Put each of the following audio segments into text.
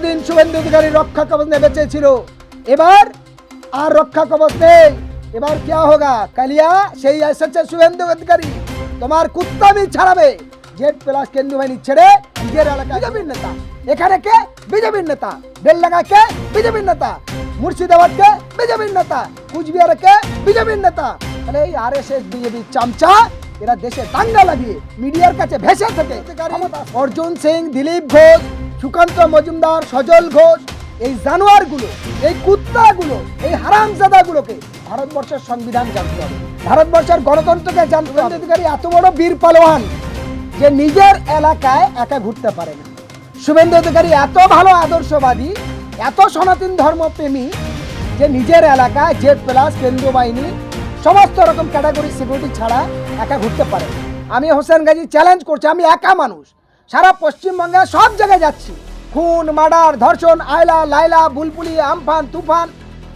দিন শুভেন্দু অধিকারী রক্ষা কবচ নেবে চেয়েছিল, এবার আর রক্ষা কবচ নেই। এবার কি হোগা, কালিয়া সেই এসেছে শুভেন্দু অধিকারী, তোমার কুত্তামি ছাড়াবে। জেড প্লাস কেন্দ্র বাহিনী ছেড়ে নিজের এলাকায় বিজেপির নেতা, এখানে কে বিজেপির নেতা, বেলডাঙ্গা কে বিজেপির নেতা, মুর্শিদাবাদ কে বিজেপির নেতা, কুচবিহার কে বিজেপির নেতা। তাহলে এই আরএসএস বিজেপি চামচা এরা দেশে দাঙ্গা লাগিয়ে মিডিয়ার কাছে ভেসে থাকে। অর্জুন সিং, দিলীপ ঘোষ, সুকান্ত মজুমদার, সজল ঘোষ, এই জানোয়ারগুলো, এই কুত্তাগুলো, এই হারামজাদাগুলোকে ভারতবর্ষের সংবিধান জানতে হবে, ভারতবর্ষের গণতন্ত্রকে জানতে হবে। অধিকারী এত বড় বীর পালোয়ান যে নিজের এলাকায় একা ঘুরতে পারে না। শুভেন্দু অধিকারী এত ভালো আদর্শবাদী, এত সনাতন ধর্মপ্রেমী যে নিজের এলাকায় জেড প্লাস কেন্দ্রীয় বাহিনী সমস্ত রকম ক্যাটাগরি সিকিউরিটি ছাড়া একা ঘুরতে পারে। আমি হোসেন গাজী চ্যালেঞ্জ করছি, আমি একা মানুষ, সারা পশ্চিমবঙ্গে সব জায়গায় যাচ্ছি, খুন, মার্ডার, ধর্ষণ, আয়লা, লাইলা, বুলবুলি, আমফান, তুফান,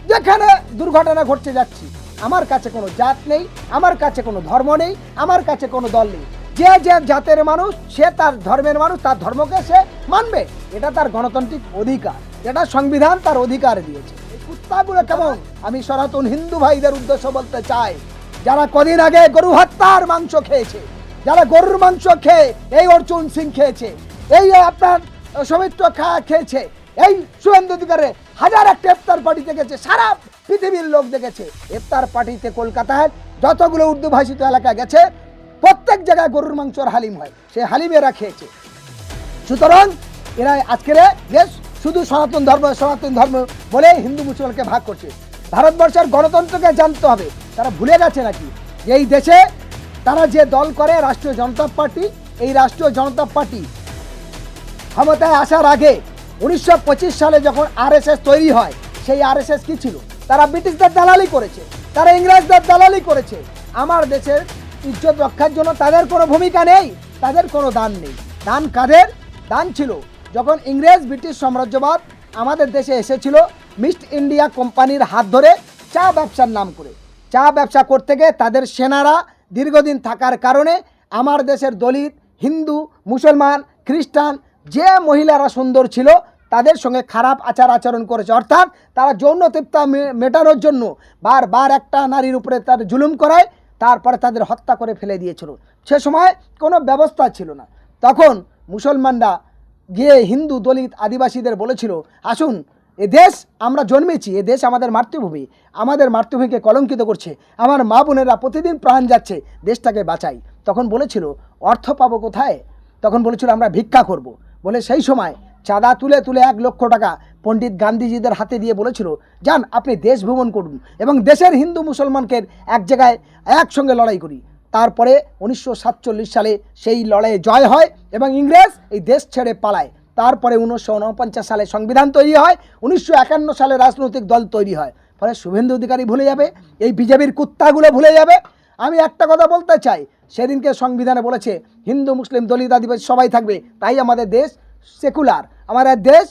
যেখানে দুর্ঘটনা ঘটছে যাচ্ছি। আমার কাছে কোনো জাত নেই, আমার কাছে কোনো ধর্ম নেই, আমার কাছে কোনো দল নেই। যে যে জাতের মানুষ সে তার ধর্মের মানুষ, তার ধর্মকে সে মানবে, এটা তার গণতান্ত্রিক অধিকার, এটা সংবিধান তার অধিকার দিয়েছে। এই কুত্তাগুলো কেমন, আমি সনাতন হিন্দু ভাইদের উদ্দেশ্য বলতে চাই, যারা কদিন আগে গরু হত্যার মাংস খেয়েছে, যারা গরুর মাংস খেয়ে এই অর্জুন সিং খেয়েছে, এই আপনার সৌমিত্র খা খেয়েছে, এই শুভেন্দু অধিকারী হাজার একটা ইফতার পার্টিতে গেছে, সারা পৃথিবীর লোক দেখেছে। ইফতার পার্টিতে কলকাতায় যতগুলো উর্দু ভাষিত এলাকা গেছে প্রত্যেক জায়গায় গরুর মাংসর হালিম হয়, সে হালিম এরা খেয়েছে। সুতরাং এরা আজকের দেশ শুধু সনাতন ধর্ম বলে হিন্দু মুসলমানকে ভাগ করছে। ভারতবর্ষের গণতন্ত্রকে জানতে হবে। তারা ভুলে গেছে নাকি যে এই দেশে তারা যে দল করে রাষ্ট্রীয় জনতা পার্টি, এই রাষ্ট্রীয় জনতা পার্টি ক্ষমতায় আসার আগে 1925 সালে যখন আরএসএস তৈরি হয়, সেই আরএসএস কি ছিল? তারা ব্রিটিশদের দালালি করেছে, তারা ইংরেজদের দালালি করেছে। আমার দেশের ইজ্জত রক্ষার জন্য তাদের কোনো ভূমিকা নেই, তাদের কোনো দান নেই। দান কাদের? দান ছিল যখন ইংরেজ ব্রিটিশ সাম্রাজ্যবাদ আমাদের দেশে এসেছিল, মিস্ট ইন্ডিয়া কোম্পানির হাত ধরে চা ব্যবসার নাম করে, চা ব্যবসা করতে গিয়ে তাদের সেনারা দীর্ঘদিন থাকার কারণে আমার দেশের দলিত, হিন্দু, মুসলমান, খ্রিস্টান যে মহিলারা সুন্দর ছিল তাদের সঙ্গে খারাপ আচরণ করেছে। অর্থাৎ তারা যৌন তৃপ্তি মেটানোর জন্য বারবার একটা নারীর উপরে তার জুলুম করায়, তারপরে তাদের হত্যা করে ফেলে দিয়েছিল। সে সময় কোনো ব্যবস্থা ছিল না। তখন মুসলমানরা গিয়ে হিন্দু, দলিত, আদিবাসীদের বলেছিল, আসুন এ দেশ আমরা জন্মেছি, এ দেশ আমাদের মাতৃভূমি, আমাদের মাতৃভূমিকে কলঙ্কিত করছে, আমার মা বোনেরা প্রতিদিন প্রাণ যাচ্ছে, দেশটাকে বাঁচাই। তখন বলেছিল অর্থ পাবো কোথায়? তখন বলেছিল আমরা ভিক্ষা করব। বলে সেই সময় চাঁদা তুলে 1 লক্ষ টাকা পণ্ডিত গান্ধীজিদের হাতে দিয়ে বলেছিল, যান আপনি দেশ ভ্রমণ করুন এবং দেশের হিন্দু মুসলমানকে এক জায়গায় একসঙ্গে লড়াই করি। তারপরে 1947 সালে সেই লড়াইয়ে জয় হয় এবং ইংরেজ এই দেশ ছেড়ে পালায়। তারপরে 1949 সালে সংবিধান তৈরি হয়, 1951 সালে রাজনৈতিক দল তৈরি হয়। ফলে শুভেন্দু অধিকারী ভুলে যাবে, এই বিজেপির কুত্তাগুলো ভুলে যাবে। আমি একটা কথা বলতে চাই, সেদিনকে সংবিধানে বলেছে হিন্দু, মুসলিম, দলিত, আদিবাসী সবাই থাকবে, তাই আমাদের দেশ সেকুলার, আমাদের দেশ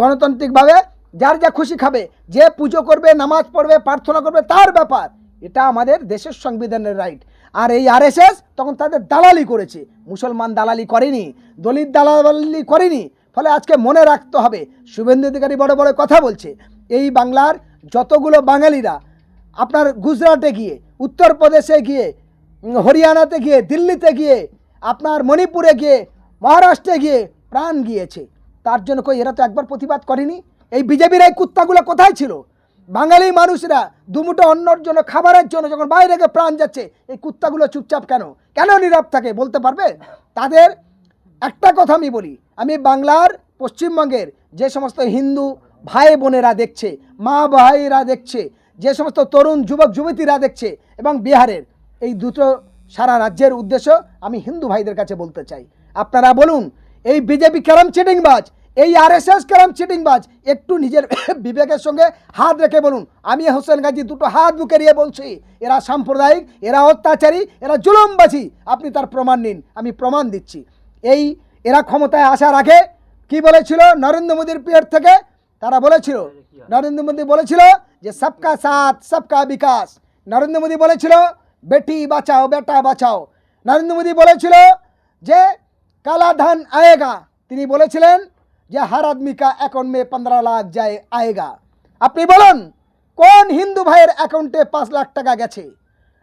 গণতান্ত্রিকভাবে যার যা খুশি খাবে, যে পুজো করবে, নামাজ পড়বে, প্রার্থনা করবে তার ব্যাপার, এটা আমাদের দেশের সংবিধানের রাইট। আর এই আরএসএস তখন তাদের দালালি করেছে, মুসলমান দালালি করেনি, দলিত দালালি করেনি। ফলে আজকে মনে রাখতে হবে, শুভেন্দু অধিকারী বড় বড় কথা বলছে, এই বাংলার যতগুলো বাঙালিরা আপনার গুজরাটে গিয়ে, উত্তরপ্রদেশে গিয়ে, হরিয়ানাতে গিয়ে, দিল্লিতে গিয়ে, আপনার মণিপুরে গিয়ে, মহারাষ্ট্রে গিয়ে প্রাণ গিয়েছে, তার জন্য কই এরা তো একবার প্রতিবাদ করেনি? এই বিজেপির এই কুত্তাগুলো কোথায় ছিল? বাঙালি মানুষরা দুমুঠো অন্যর জন্য, খাবারের জন্য যখন বাইরে গিয়ে প্রাণ যাচ্ছে, এই কুত্তাগুলো চুপচাপ কেন নীরব থাকে? বলতে পারবে? তাদের একটা কথা আমি বলি, আমি বাংলার, পশ্চিমবঙ্গের যে সমস্ত হিন্দু ভাই বোনেরা দেখছে, মা ভাইরা দেখছে, যে সমস্ত তরুণ যুবক যুবতীরা দেখছে, এবং বিহারের, এই দুটো সারা রাজ্যের উদ্দেশ্য আমি হিন্দু ভাইদের কাছে বলতে চাই, আপনারা বলুন এই বিজেপি কেরম চিটিংবাজ, এই আরএসএস কেরম চিটিংবাজ, একটু নিজের বিবেকের সঙ্গে হাত রেখে বলুন। আমি হোসেন গাজী দুটো হাত বুকে নিয়ে বলছি, এরা সাম্প্রদায়িক, এরা অত্যাচারী, এরা জুলুমবাজি। আপনি তার প্রমাণ নিন, আমি প্রমাণ দিচ্ছি। এরা ক্ষমতায় আসার আগে কি বলেছিল? নরেন্দ্র মোদীর পিরিয়ড থেকে তারা বলেছিল, নরেন্দ্র মোদী বলেছিল যে সবকা সাথ সবকা বিকাশ। নরেন্দ্র মোদী বলেছিল বেটি বাঁচাও বেটা বাঁচাও। নরেন্দ্র মোদী বলেছিল যে কালা ধন আয়েগা। তিনি বলেছিলেন যে हर आदमी का अकाउंट में 15 लाख जाए आएगा। আপনি বলুন কোন হিন্দু ভাইয়ের অ্যাকাউন্টে 5 লাখ টাকা গেছে?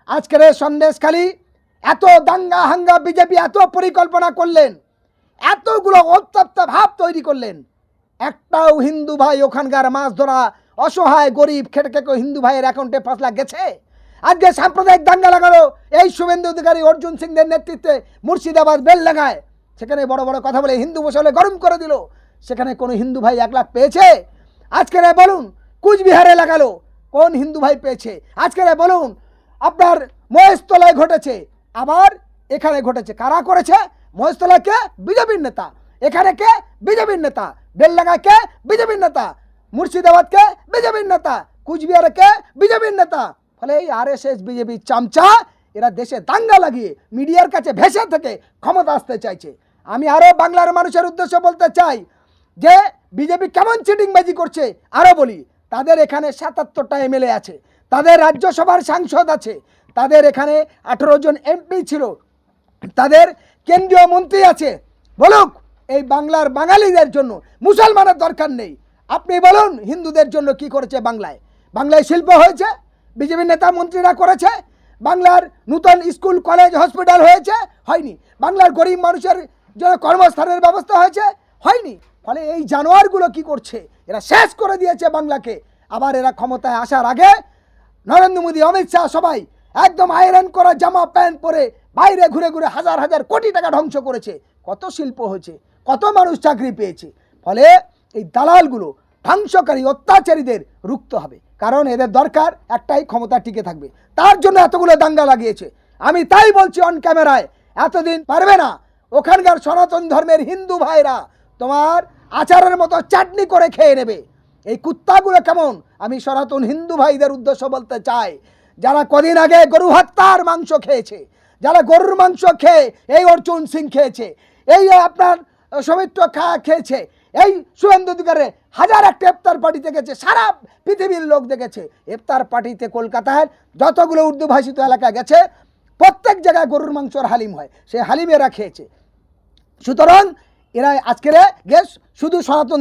আজকের এই সন্দেশখালী এত দাঙ্গা হাঙ্গা বিজেপি এত পরিকল্পনা করলেন, এতগুলো উত্তপ্ত ভাব তৈরি করলেন, একটাও হিন্দু ভাই ওখানকার মাছ ধরা অসহায় গরিব খেটে খেটে হিন্দু ভাইয়ের অ্যাকাউন্টে 5 লাখ গেছে? আজকে সাম্প্রদায়িক দাঙ্গা লাগালো এই শুভেন্দু অধিকারী অর্জুন সিংদের নেতৃত্বে মুর্শিদাবাদ বেল লাগায়, সেখানে বড় বড় কথা বলে হিন্দু মুসলে গরম করে দিল। সেখানে কোনো হিন্দু ভাই 1 লাখ পেয়েছে? আজকের বলুন কুচবিহারে লাগালো, কোন হিন্দু ভাই পেয়েছে? আজকের বলুন আপনার মহেশতলায় ঘটেছে, আবার এখানে ঘটেছে, কারা করেছে? মহেশতলায় কে? বিজেপির নেতা। এখানে কে? বিজেপির নেতা। বেলডাঙ্গায় কে? বিজেপির নেতা। মুর্শিদাবাদ কে? বিজেপির নেতা। কুচবিহারে কে? বিজেপির নেতা। ফলে এই আরএসএস বিজেপি চামচা এরা দেশে দাঙ্গা লাগিয়ে মিডিয়ার কাছে ভেসে থেকে ক্ষমতা আসতে চাইছে। আমি আরও বাংলার মানুষের উদ্দেশ্যে বলতে চাই যে বিজেপি কেমন চিটিংবাজি করছে আরও বলি। তাদের এখানে 77টা এমএলএ আছে, তাদের রাজ্যসভার সাংসদ আছে, তাদের এখানে 18 জন এমপি ছিল, তাদের কেন্দ্রীয় মন্ত্রী আছে। বলুক এই বাংলার বাঙালিদের জন্য মুসলমানের দরকার নেই। আপনি বলুন হিন্দুদের জন্য কি করেছে বাংলায়? বাংলায় শিল্প হয়েছে, বিজেপি নেতা মন্ত্রীরা করেছে। বাংলার নূতন স্কুল কলেজ হসপিটাল হয়েছে, হয়নি। বাংলার গরিব মানুষের জন্য কর্মস্থানের ব্যবস্থা হয়েছে, হয়নি। ফলে এই জানোয়ারগুলো কি করছে? এরা শেষ করে দিয়েছে বাংলাকে। আবার এরা ক্ষমতায় আসার আগে নরেন্দ্র মোদী, অমিত শাহ সবাই একদম আয়রন করা জামা প্যান্ট পরে বাইরে ঘুরে ঘুরে হাজার হাজার কোটি টাকা ধ্বংস করেছে। কত শিল্প হয়েছে, কত মানুষ চাকরি পেয়েছে। ফলে এই দালালগুলো ধ্বংসকারী অত্যাচারীদের রুখতে হবে, কারণ এদের দরকার একটাই, ক্ষমতা টিকে থাকবে। তার জন্য এতগুলো দাঙ্গা লাগিয়েছে। আমি তাই বলছি অন ক্যামেরায়, এতদিন পারবে না ওখানকার সনাতন ধর্মের হিন্দু ভাইরা তোমার আচারের মতো চাটনি করে খেয়ে নেবে। এই কুত্তাগুলো কেমন? আমি সনাতন হিন্দু ভাইদের উদ্দেশ্য বলতে চাই, যারা কদিন আগে গরু হত্যার মাংস খেয়েছে, যারা গরুর মাংস খেয়ে এই অর্জুন সিং খেয়েছে, এই আপনার সৌমিত্র খা খেয়েছে, এই শুভেন্দু অধিকারী হাজার একটা ইফতার পার্টিতে গেছে, সারা পৃথিবীর লোক দেখেছে। ইফতার পার্টিতে কলকাতায় যতগুলো উর্দু ভাষিত এলাকা গেছে প্রত্যেক জায়গায় গরুর মাংসর হালিম হয়, সেই হালিম এরা খেয়েছে। সুতরাং এরা আজকের গেস শুধু সনাতন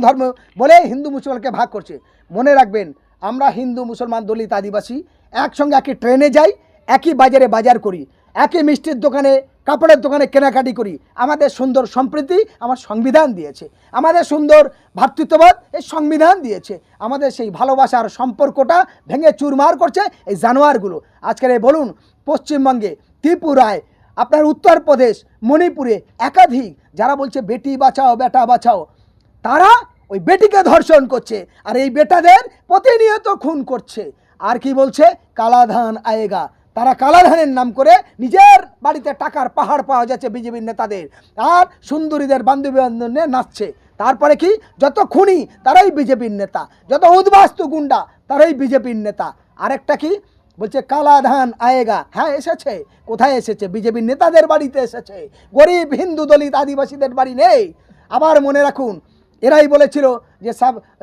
ধর্ম বলে হিন্দু মুসলমানকে ভাগ করছে। মনে রাখবেন আমরা হিন্দু মুসলমান দলিত আদিবাসী একসঙ্গে একই ট্রেনে যাই, একই বাজারে বাজার করি, একই মিষ্টির দোকানে কাপড়ের দোকানে কেনাকাটি করি। আমাদের সুন্দর সম্প্রীতি আমার সংবিধান দিয়েছে, আমাদের সুন্দর ভ্রাতৃত্ববোধ এই সংবিধান দিয়েছে। আমাদের সেই ভালোবাসার সম্পর্কটা ভেঙে চুরমার করছে এই জানোয়ারগুলো। আজকের বলুন পশ্চিমবঙ্গে, ত্রিপুরায়, আপনার উত্তরপ্রদেশ, মণিপুরে একাধিক যারা বলছে বেটি বাঁচাও বেটা বাঁচাও, তারা ওই বেটিকে ধর্ষণ করছে আর এই বেটাদের প্রতিনিয়ত খুন করছে। আর কি বলছে? কালাধান আয়েগা। তারা কালাধানের নাম করে নিজের বাড়িতে টাকার পাহাড় পাওয়া যাচ্ছে বিজেপির নেতাদের, আর সুন্দরীদের বান্ধবী বান্ধব নিয়ে নাচছে। তারপরে কি? যত খুনি তারাই বিজেপির নেতা, যত উদ্বাস্তু গুন্ডা তারাই বিজেপির নেতা। আরেকটা কি বলছে? কালাধান আয়েগা। হ্যাঁ এসেছে। কোথায় এসেছে? বিজেপির নেতাদের বাড়িতে এসেছে, গরিব হিন্দু দলিত আদিবাসীদের বাড়ি নেই। আবার মনে রাখুন এরাই বলেছিল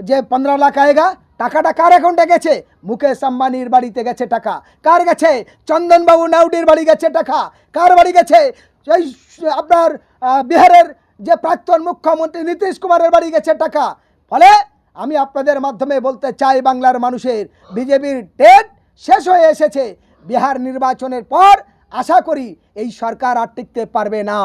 যে 15 লাখ আয়েগা, টাকাটা কার অ্যাকাউন্টে গেছে? মুকেশ আম্বানির বাড়িতে গেছে টাকা। কার গেছে? চন্দনবাবু নাউডির বাড়ি গেছে টাকা। কার বাড়ি গেছে? এই আপনার বিহারের যে প্রাক্তন মুখ্যমন্ত্রী নীতিশ কুমারের বাড়ি গেছে টাকা। ফলে আমি আপনাদের মাধ্যমে বলতে চাই বাংলার মানুষের, বিজেপির ডেট শেষ হয়ে এসেছে। বিহার নির্বাচনের পর আশা করি এই সরকার আর টিকতে পারবে না।